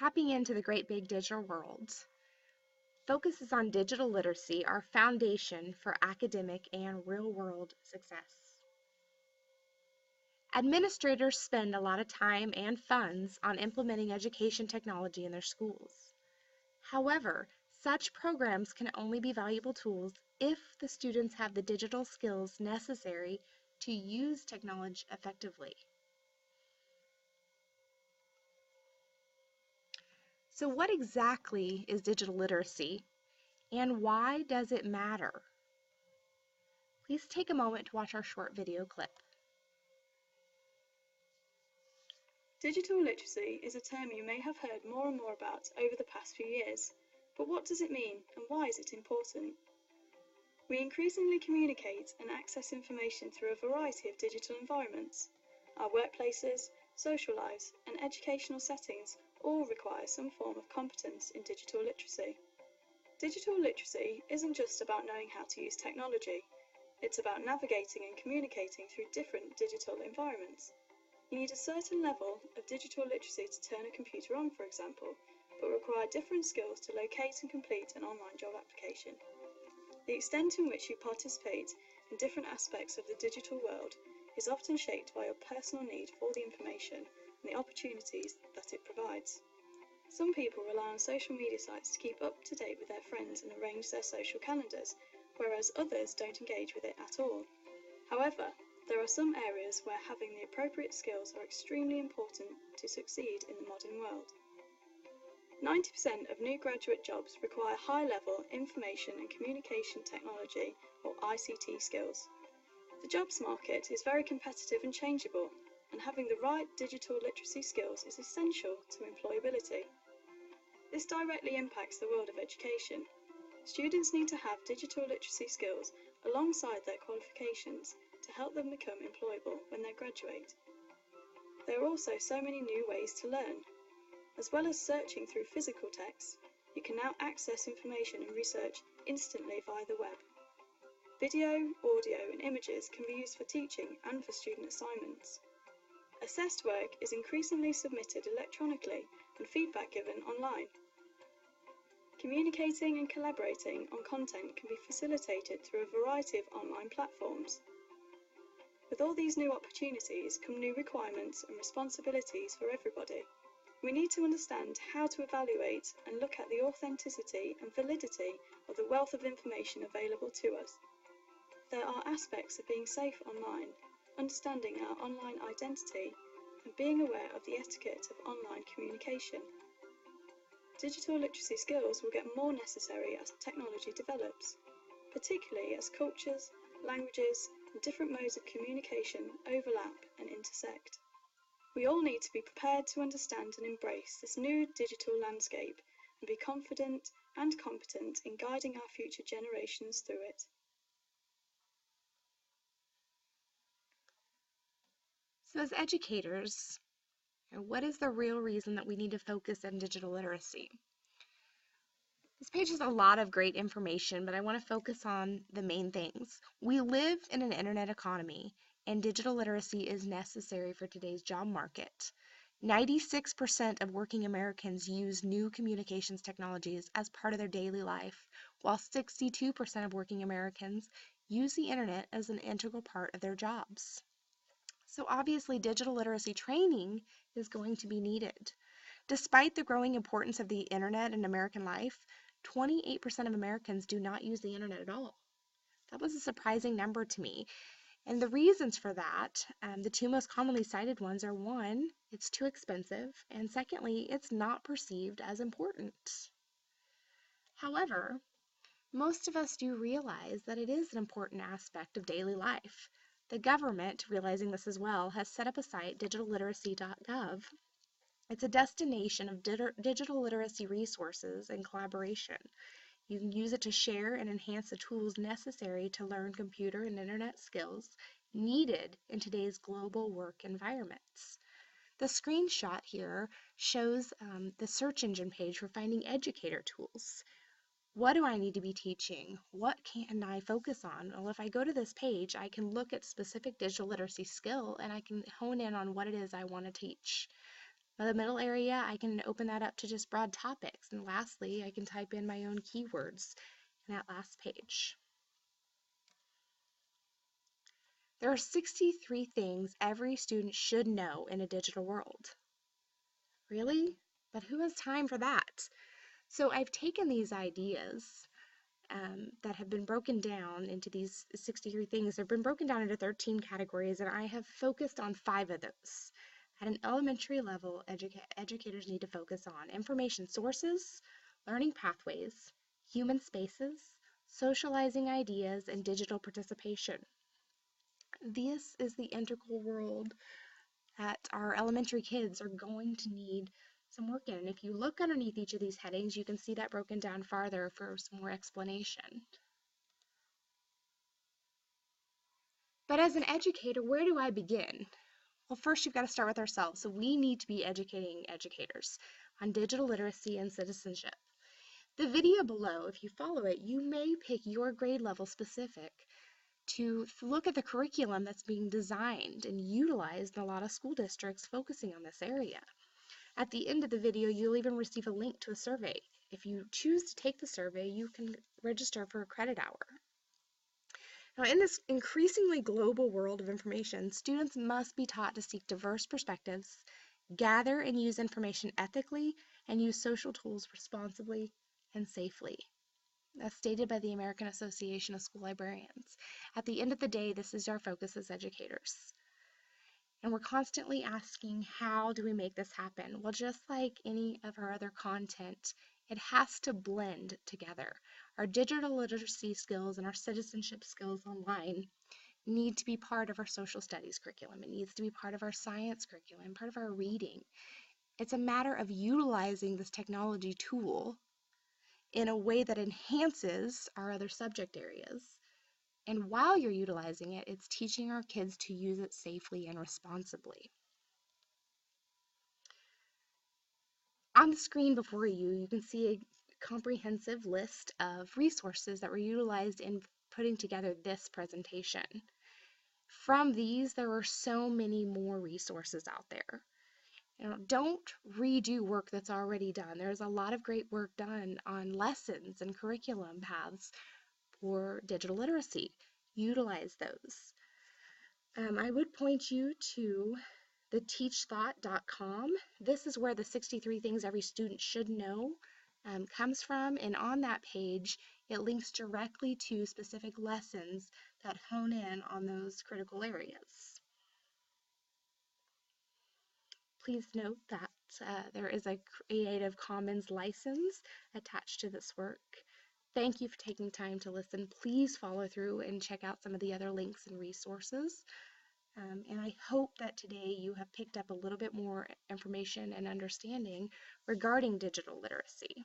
Tapping into the great big digital world focuses on digital literacy, our foundation for academic and real-world success. Administrators spend a lot of time and funds on implementing education technology in their schools. However, such programs can only be valuable tools if the students have the digital skills necessary to use technology effectively. So what exactly is digital literacy, and why does it matter? Please take a moment to watch our short video clip. Digital literacy is a term you may have heard more and more about over the past few years, but what does it mean and why is it important? We increasingly communicate and access information through a variety of digital environments. Our workplaces, social lives, and educational settings all require some form of competence in digital literacy. Digital literacy isn't just about knowing how to use technology, it's about navigating and communicating through different digital environments. You need a certain level of digital literacy to turn a computer on, for example, but require different skills to locate and complete an online job application. The extent in which you participate in different aspects of the digital world is often shaped by your personal need for the information and the opportunities that it provides. Some people rely on social media sites to keep up to date with their friends and arrange their social calendars, whereas others don't engage with it at all. However, there are some areas where having the appropriate skills are extremely important to succeed in the modern world. 90% of new graduate jobs require high-level information and communication technology, or ICT, skills. The jobs market is very competitive and changeable, and having the right digital literacy skills is essential to employability. This directly impacts the world of education. Students need to have digital literacy skills alongside their qualifications to help them become employable when they graduate. There are also so many new ways to learn. As well as searching through physical texts, you can now access information and research instantly via the web. Video, audio, and images can be used for teaching and for student assignments. Assessed work is increasingly submitted electronically and feedback given online. Communicating and collaborating on content can be facilitated through a variety of online platforms. With all these new opportunities come new requirements and responsibilities for everybody. We need to understand how to evaluate and look at the authenticity and validity of the wealth of information available to us. There are aspects of being safe online, understanding our online identity, and being aware of the etiquette of online communication. Digital literacy skills will get more necessary as technology develops, particularly as cultures, languages, and different modes of communication overlap and intersect. We all need to be prepared to understand and embrace this new digital landscape and be confident and competent in guiding our future generations through it. So as educators, what is the real reason that we need to focus on digital literacy? This page has a lot of great information, but I want to focus on the main things. We live in an internet economy, and digital literacy is necessary for today's job market. 96% of working Americans use new communications technologies as part of their daily life, while 62% of working Americans use the internet as an integral part of their jobs. So obviously, digital literacy training is going to be needed. Despite the growing importance of the internet in American life, 28% of Americans do not use the internet at all. That was a surprising number to me. And the reasons for that, the two most commonly cited ones are one, it's too expensive, and secondly, it's not perceived as important. However, most of us do realize that it is an important aspect of daily life. The government, realizing this as well, has set up a site, digitalliteracy.gov. It's a destination of digital literacy resources and collaboration. You can use it to share and enhance the tools necessary to learn computer and internet skills needed in today's global work environments. The screenshot here shows the search engine page for finding educator tools. What do I need to be teaching? What can I focus on? Well, if I go to this page, I can look at specific digital literacy skill and I can hone in on what it is I want to teach. Now the middle area, I can open that up to just broad topics. And lastly, I can type in my own keywords in that last page. There are 63 things every student should know in a digital world. Really? But who has time for that? So I've taken these ideas that have been broken down into these 63 things. They've been broken down into 13 categories, and I have focused on 5 of those. At an elementary level, educators need to focus on information sources, learning pathways, human spaces, socializing ideas, and digital participation. This is the integral world that our elementary kids are going to need some work in. And if you look underneath each of these headings, you can see that broken down farther for some more explanation. But as an educator, where do I begin? Well, first you've got to start with ourselves. So we need to be educating educators on digital literacy and citizenship. The video below, if you follow it, you may pick your grade level specific to look at the curriculum that's being designed and utilized in a lot of school districts focusing on this area. At the end of the video, you'll even receive a link to a survey. If you choose to take the survey, you can register for a credit hour. Now, in this increasingly global world of information, students must be taught to seek diverse perspectives, gather and use information ethically, and use social tools responsibly and safely. That's stated by the American Association of School Librarians. At the end of the day, this is our focus as educators. And we're constantly asking, how do we make this happen? Well, just like any of our other content, it has to blend together. Our digital literacy skills and our citizenship skills online need to be part of our social studies curriculum. It needs to be part of our science curriculum, part of our reading. It's a matter of utilizing this technology tool in a way that enhances our other subject areas. And while you're utilizing it, it's teaching our kids to use it safely and responsibly. On the screen before you, you can see a comprehensive list of resources that were utilized in putting together this presentation. From these, there are so many more resources out there. Don't redo work that's already done. There's a lot of great work done on lessons and curriculum paths for digital literacy. Utilize those. I would point you to the teachthought.com. This is where the 63 things every student should know comes from, and on that page it links directly to specific lessons that hone in on those critical areas. Please note that there is a Creative Commons license attached to this work. Thank you for taking time to listen. Please follow through and check out some of the other links and resources. And I hope that today you have picked up a little bit more information and understanding regarding digital literacy.